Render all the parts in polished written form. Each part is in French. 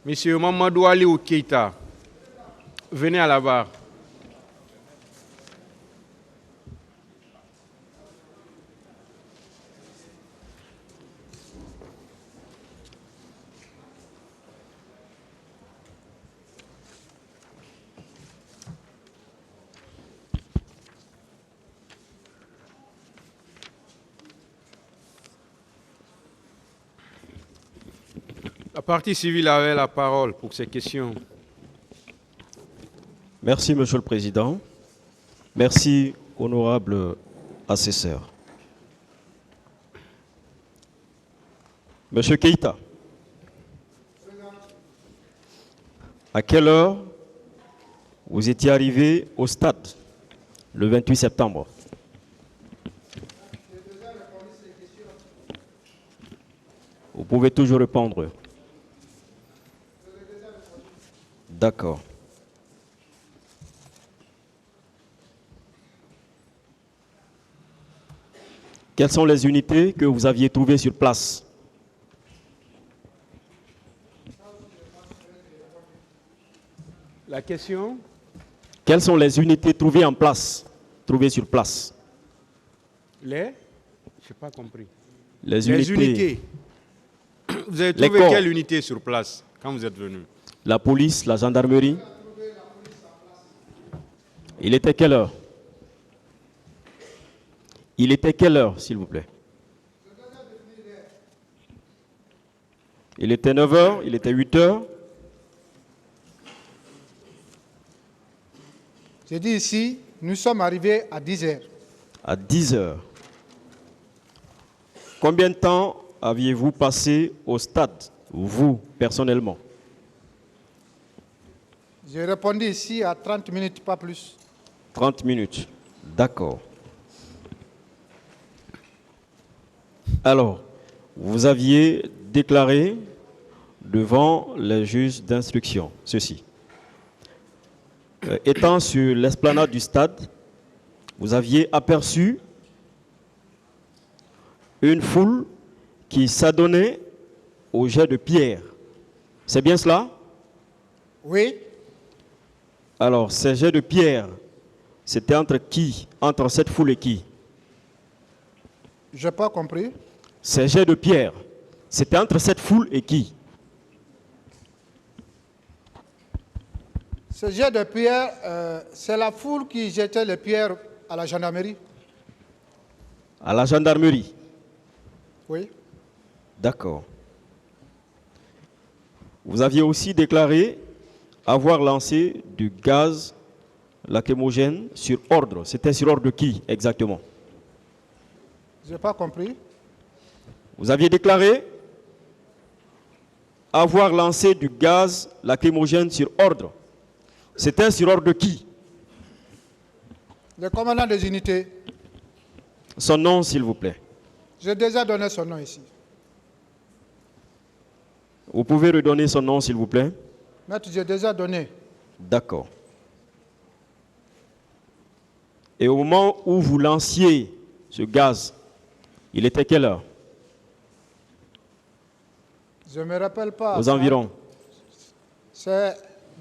Monsieur Mamadou Aliou Keïta, venez à la barre. La partie civile avait la parole pour ces questions. Merci, Monsieur le Président. Merci, honorable assesseur. Monsieur Keïta, à quelle heure vous étiez arrivé au stade le 28 septembre? Vous pouvez toujours répondre. D'accord. Quelles sont les unités que vous aviez trouvées sur place? La question? Quelles sont les unités trouvées en place, trouvées sur place? Les? Je n'ai pas compris. Les unités. Vous avez trouvé quelle unité sur place quand vous êtes venu? La police, la gendarmerie. Il était quelle heure? Il était quelle heure, s'il vous plaît? Il était 9 heures, il était 8 heures. J'ai dit ici, nous sommes arrivés à 10 heures. À 10 heures. Combien de temps aviez-vous passé au stade, vous, personnellement? J'ai répondu ici à 30 minutes, pas plus. 30 minutes. D'accord. Alors, vous aviez déclaré devant les juges d'instruction ceci. Étant sur l'esplanade du stade, vous aviez aperçu une foule qui s'adonnait au jet de pierre. C'est bien cela? Oui. Alors, ces jets de pierre, c'était entre qui? Entre cette foule et qui? Je n'ai pas compris. Ces jets de pierre, c'était entre cette foule et qui? Ce jet de pierre, c'est la foule qui jetait les pierres à la gendarmerie. À la gendarmerie? Oui. D'accord. Vous aviez aussi déclaré avoir lancé du gaz lacrymogène sur ordre. C'était sur ordre de qui exactement? Je n'ai pas compris. Vous aviez déclaré avoir lancé du gaz lacrymogène sur ordre. C'était sur ordre de qui? Le commandant des unités. Son nom, s'il vous plaît. J'ai déjà donné son nom ici. Vous pouvez redonner son nom, s'il vous plaît? Maître, j'ai déjà donné. D'accord. Et au moment où vous lanciez ce gaz, il était quelle heure? Je ne me rappelle pas. Aux environs. C'est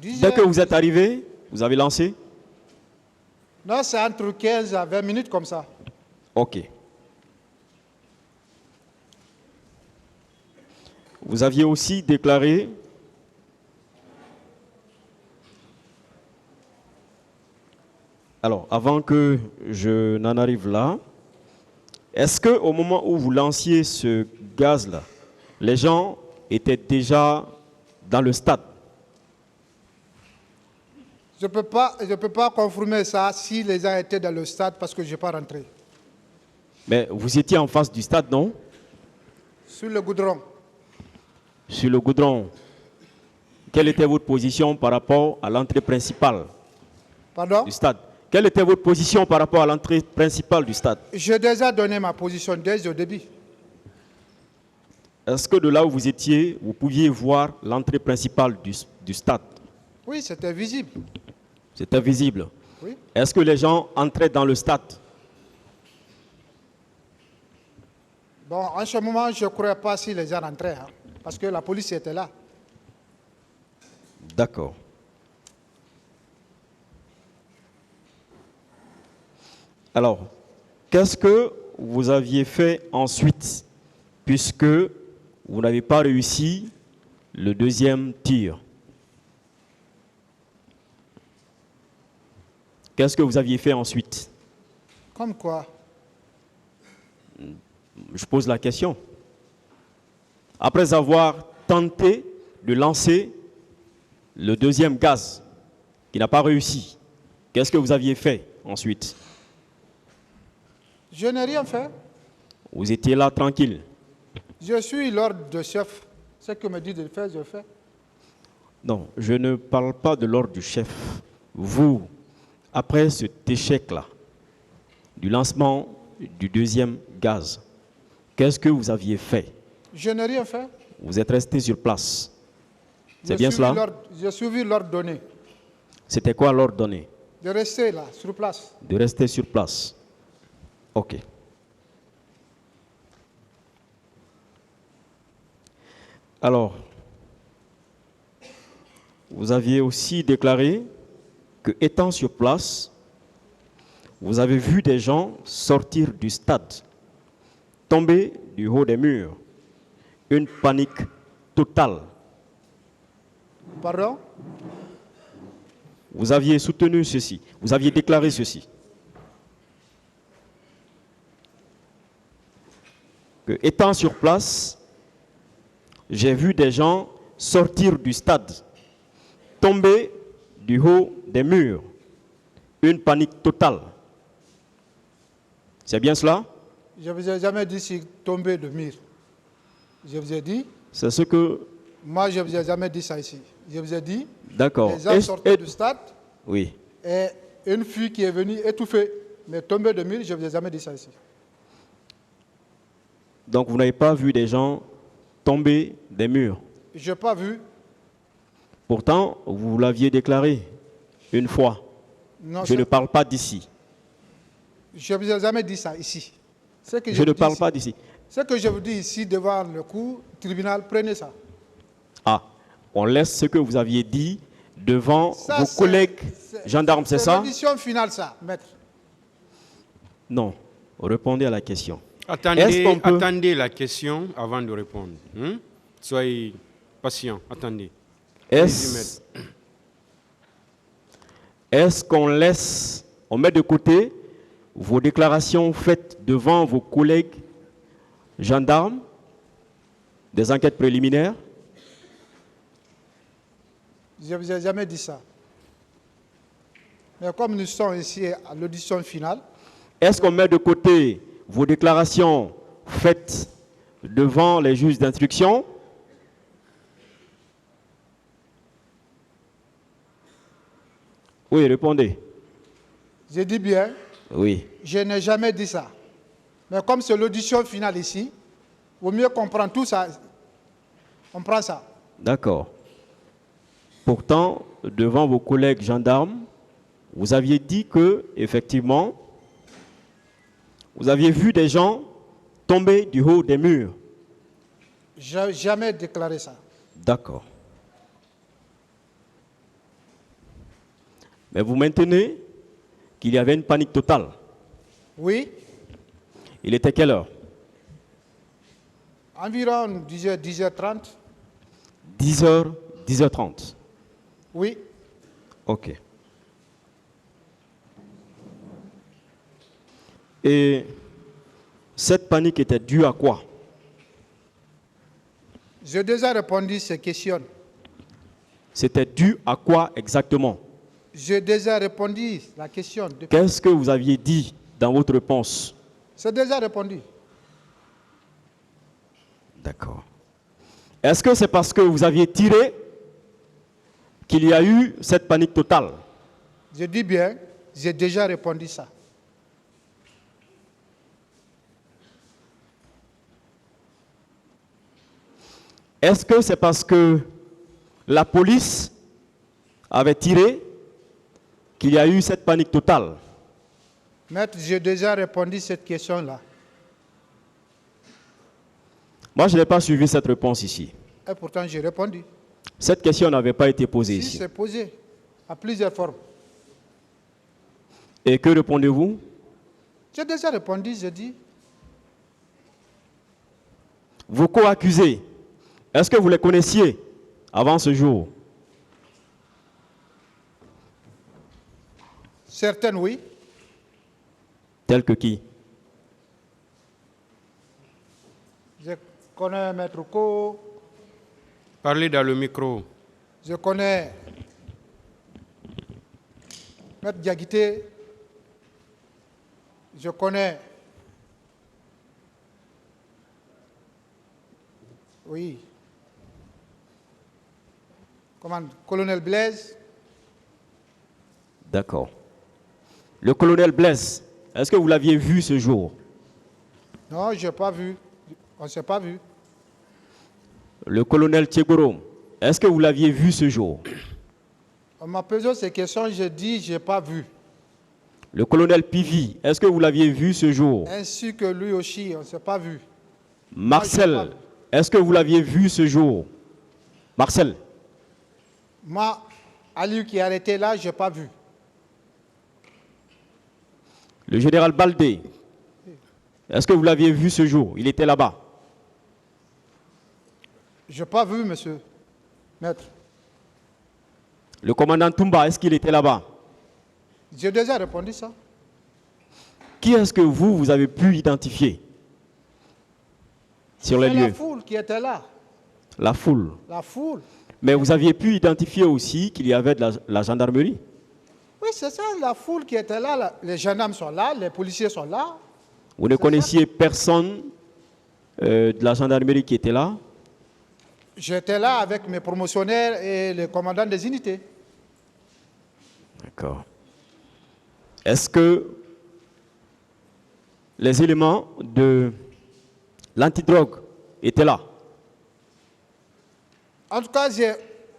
10 Dès heures. que vous êtes arrivé, vous avez lancé? Non, c'est entre 15 à 20 minutes comme ça. Ok. Vous aviez aussi déclaré alors, avant que je n'en arrive là, est-ce qu'au moment où vous lanciez ce gaz-là, les gens étaient déjà dans le stade? Je ne peux pas confirmer ça si les gens étaient dans le stade parce que je n'ai pas rentré. Mais vous étiez en face du stade, non? Sur le goudron. Sur le goudron. Quelle était votre position par rapport à l'entrée principale Pardon? du stade? Quelle était votre position par rapport à l'entrée principale du stade? J'ai déjà donné ma position dès au début. Est-ce que de là où vous étiez, vous pouviez voir l'entrée principale du stade? Oui, c'était visible. C'était visible. Oui. Est-ce que les gens entraient dans le stade? Bon, en ce moment, je ne crois pas si les gens rentraient, hein, parce que la police était là. D'accord. Alors, qu'est-ce que vous aviez fait ensuite, puisque vous n'avez pas réussi le deuxième tir? Qu'est-ce que vous aviez fait ensuite? Comme quoi? Je pose la question. Après avoir tenté de lancer le deuxième gaz qui n'a pas réussi, qu'est-ce que vous aviez fait ensuite? Je n'ai rien fait. Vous étiez là tranquille. Je suis l'ordre de chef. Ce que me dit de faire, je fais. Non, je ne parle pas de l'ordre du chef. Vous, après cet échec-là, du lancement du deuxième gaz, qu'est-ce que vous aviez fait? Je n'ai rien fait. Vous êtes resté sur place. C'est bien cela? J'ai suivi l'ordre donné. C'était quoi l'ordre donné? De rester là, sur place. De rester sur place. OK. Alors, vous aviez aussi déclaré que, étant sur place, vous avez vu des gens sortir du stade, tomber du haut des murs, une panique totale. Pardon? Vous aviez soutenu ceci, vous aviez déclaré ceci. Que, étant sur place, j'ai vu des gens sortir du stade, tomber du haut des murs, une panique totale. C'est bien cela? Je ne vous ai jamais dit si tomber de mur. Je vous ai dit. C'est ce que... Moi, je ne vous ai jamais dit ça ici. Je vous ai dit. D'accord. Les gens sortaient du stade. Oui. Et une fille qui est venue étouffer. Mais tomber de mur, je ne vous ai jamais dit ça ici. Donc, vous n'avez pas vu des gens tomber des murs? Je n'ai pas vu. Pourtant, vous l'aviez déclaré une fois. Non, je ne parle pas d'ici. Je ne vous ai jamais dit ça ici. Je ne parle pas d'ici. Ce que je vous dis ici devant le cour tribunal, prenez ça. Ah, on laisse ce que vous aviez dit devant vos collègues gendarmes, c'est ça? C'est l'audition finale, ça, maître. Non, répondez à la question. Attendez la question avant de répondre. Soyez patient, attendez. Est-ce qu'on laisse, on met de côté vos déclarations faites devant vos collègues gendarmes, des enquêtes préliminaires? Je ne vous ai jamais dit ça. Mais comme nous sommes ici à l'audition finale... Est-ce qu'on met de côté vos déclarations faites devant les juges d'instruction? Oui, répondez. Je dis bien. Oui. Je n'ai jamais dit ça. Mais comme c'est l'audition finale ici, il vaut mieux qu'on prenne tout ça. On prend ça. D'accord. Pourtant, devant vos collègues gendarmes, vous aviez dit que, effectivement, vous aviez vu des gens tomber du haut des murs. Je n'ai jamais déclaré ça. D'accord. Mais vous maintenez qu'il y avait une panique totale? Oui. Il était quelle heure? Environ 10h30. 10h, 10h30. Oui. OK. Et cette panique était due à quoi? J'ai déjà répondu à ces questions. C'était dû à quoi exactement? J'ai déjà répondu à la question. Qu'est-ce que vous aviez dit dans votre réponse? C'est déjà répondu. D'accord. Est-ce que c'est parce que vous aviez tiré qu'il y a eu cette panique totale? Je dis bien, j'ai déjà répondu ça. Est-ce que c'est parce que la police avait tiré qu'il y a eu cette panique totale? Maître, j'ai déjà répondu à cette question-là. Moi, je n'ai pas suivi cette réponse ici. Et pourtant, j'ai répondu. Cette question n'avait pas été posée Si, ici. c'est posé à plusieurs formes. Et que répondez-vous? J'ai déjà répondu, j'ai dit. Vos co-accusés, est-ce que vous les connaissiez avant ce jour? Certaines, oui. Tels que qui? Je connais Maître Ko, Parlez dans le micro. je connais Maître Diaguité, je connais, oui, Colonel Blaise. D'accord. Le colonel Blaise, est-ce que vous l'aviez vu ce jour? Non, je n'ai pas vu. On ne s'est pas vu. Le colonel Tchegoro, est-ce que vous l'aviez vu ce jour? On m'a posé ces questions, j'ai dit, je n'ai pas vu. Le colonel Pivi, est-ce que vous l'aviez vu ce jour? Ainsi que lui aussi, on ne s'est pas vu. Marcel, est-ce que vous l'aviez vu ce jour? Marcel, Moi, Ali qui est arrêté là, je n'ai pas vu. le général Baldé, est-ce que vous l'aviez vu ce jour? Il était là-bas. Je n'ai pas vu, monsieur, maître. Le commandant Toumba, est-ce qu'il était là-bas? J'ai déjà répondu ça. Qui est-ce que vous avez pu identifier sur les C'est lieux? la foule qui était là. La foule. La foule. Mais vous aviez pu identifier aussi qu'il y avait de la gendarmerie? Oui, c'est ça, la foule qui était là. Les gendarmes sont là, les policiers sont là. Vous ne connaissiez personne de la gendarmerie qui était là? J'étais là avec mes promotionnaires et les commandants des unités. D'accord. Est-ce que les éléments de l'antidrogue étaient là? En tout cas,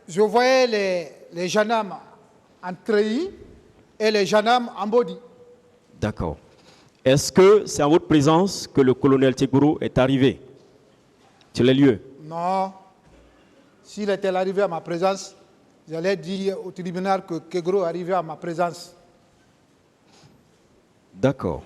je voyais les gendarmes en treillis et les gendarmes en body. D'accord. Est-ce que c'est en votre présence que le colonel Tchegoro est arrivé sur les lieux? Non. S'il était arrivé à ma présence, j'allais dire au tribunal que Kegro est arrivé à ma présence. D'accord.